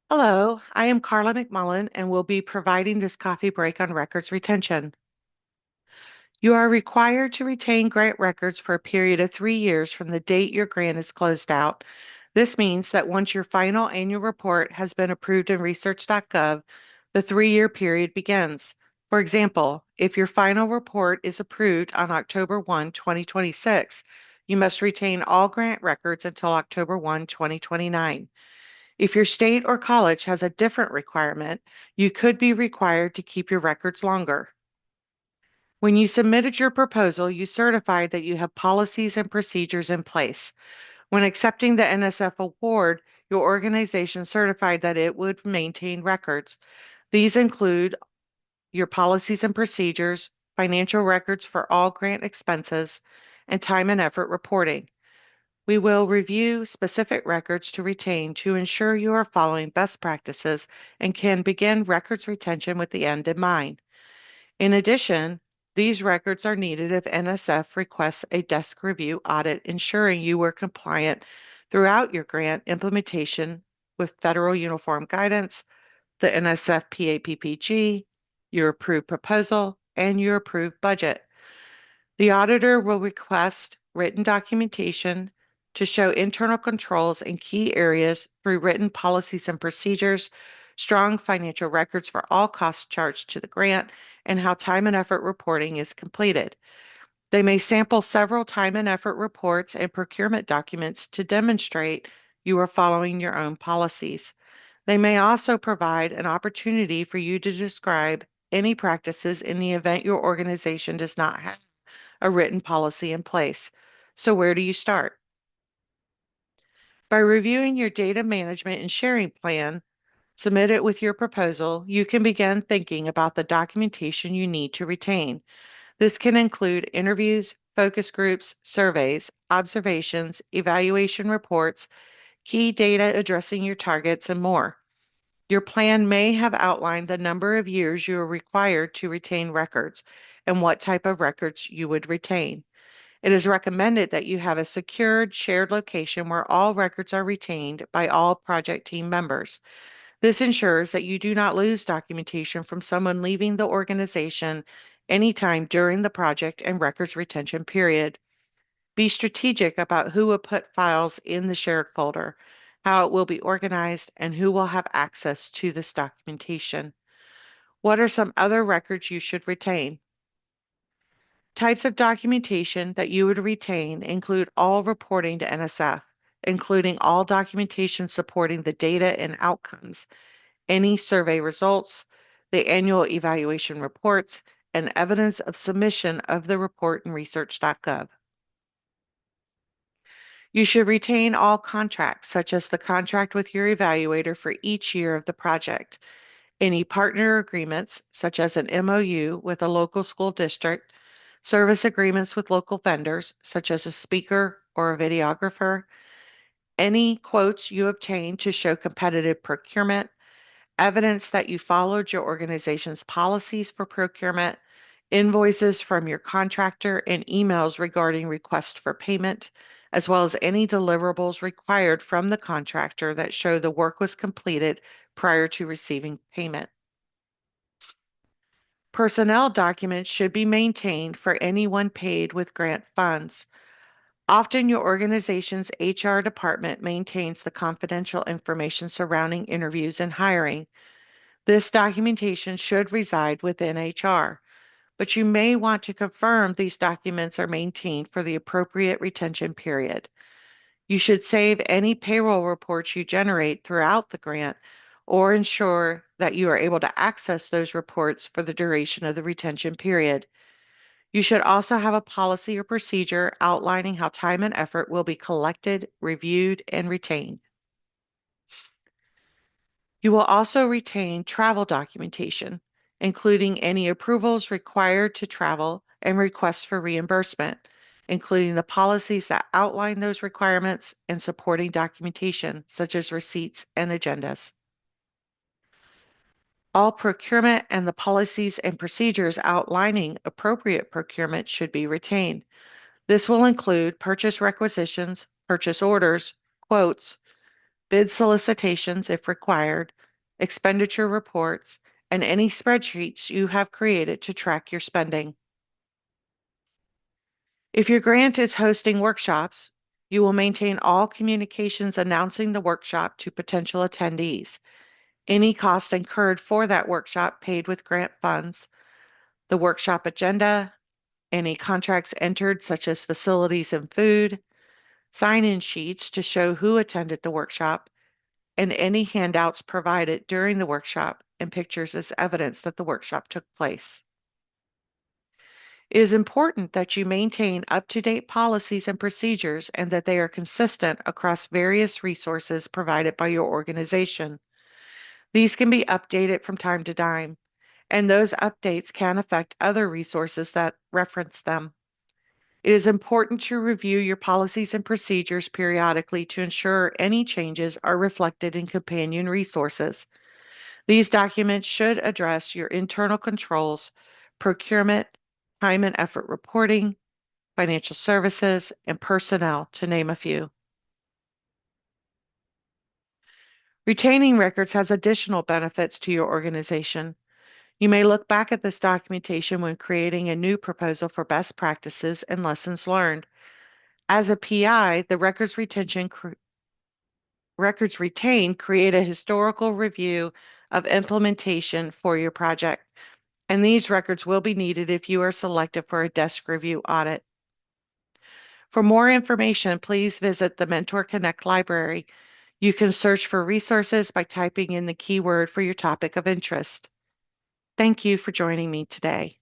Hello, I am Carla McMullen and will be providing this coffee break on records retention. You are required to retain grant records for a period of 3 years from the date your grant is closed out. This means that once your final annual report has been approved in research.gov, the 3-year period begins. For example, if your final report is approved on October 1, 2026, you must retain all grant records until October 1, 2029. If your state or college has a different requirement, you could be required to keep your records longer. When you submitted your proposal, you certified that you have policies and procedures in place. When accepting the NSF award, your organization certified that it would maintain records. These include your policies and procedures, financial records for all grant expenses, and time and effort reporting. We will review specific records to retain to ensure you are following best practices and can begin records retention with the end in mind. In addition, these records are needed if NSF requests a desk review audit, ensuring you were compliant throughout your grant implementation with Federal Uniform Guidance, the NSF PAPPG, your approved proposal, and your approved budget. The auditor will request written documentation to show internal controls in key areas through written policies and procedures, strong financial records for all costs charged to the grant, and how time and effort reporting is completed. They may sample several time and effort reports and procurement documents to demonstrate you are following your own policies. They may also provide an opportunity for you to describe any practices in the event your organization does not have a written policy in place. So where do you start? By reviewing your data management and sharing plan, submit it with your proposal, you can begin thinking about the documentation you need to retain. This can include interviews, focus groups, surveys, observations, evaluation reports, key data addressing your targets, and more. Your plan may have outlined the number of years you are required to retain records and what type of records you would retain. It is recommended that you have a secured, shared location where all records are retained by all project team members. This ensures that you do not lose documentation from someone leaving the organization anytime during the project and records retention period. Be strategic about who will put files in the shared folder, how it will be organized, and who will have access to this documentation. What are some other records you should retain? Types of documentation that you would retain include all reporting to NSF, including all documentation supporting the data and outcomes, any survey results, the annual evaluation reports, and evidence of submission of the report in research.gov. You should retain all contracts, such as the contract with your evaluator for each year of the project, any partner agreements, such as an MOU with a local school district, service agreements with local vendors, such as a speaker or a videographer, any quotes you obtain to show competitive procurement, evidence that you followed your organization's policies for procurement, invoices from your contractor, and emails regarding request for payment, as well as any deliverables required from the contractor that show the work was completed prior to receiving payment. Personnel documents should be maintained for anyone paid with grant funds. Often, your organization's HR department maintains the confidential information surrounding interviews and hiring. This documentation should reside within HR, but you may want to confirm these documents are maintained for the appropriate retention period. You should save any payroll reports you generate throughout the grant or ensure that you are able to access those reports for the duration of the retention period. You should also have a policy or procedure outlining how time and effort will be collected, reviewed, and retained. You will also retain travel documentation, including any approvals required to travel and requests for reimbursement, including the policies that outline those requirements and supporting documentation, such as receipts and agendas. All procurement and the policies and procedures outlining appropriate procurement should be retained. This will include purchase requisitions, purchase orders, quotes, bid solicitations if required, expenditure reports, and any spreadsheets you have created to track your spending. If your grant is hosting workshops, you will maintain all communications announcing the workshop to potential attendees. Any cost incurred for that workshop paid with grant funds, the workshop agenda, any contracts entered such as facilities and food, sign-in sheets to show who attended the workshop, and any handouts provided during the workshop and pictures as evidence that the workshop took place. It is important that you maintain up-to-date policies and procedures and that they are consistent across various resources provided by your organization. These can be updated from time to time, and those updates can affect other resources that reference them. It is important to review your policies and procedures periodically to ensure any changes are reflected in companion resources. These documents should address your internal controls, procurement, time and effort reporting, financial services, and personnel, to name a few. Retaining records has additional benefits to your organization. You may look back at this documentation when creating a new proposal for best practices and lessons learned. As a PI, the records retained create a historical review of implementation for your project, and these records will be needed if you are selected for a desk review audit. For more information, please visit the Mentor Connect library. You can search for resources by typing in the keyword for your topic of interest. Thank you for joining me today.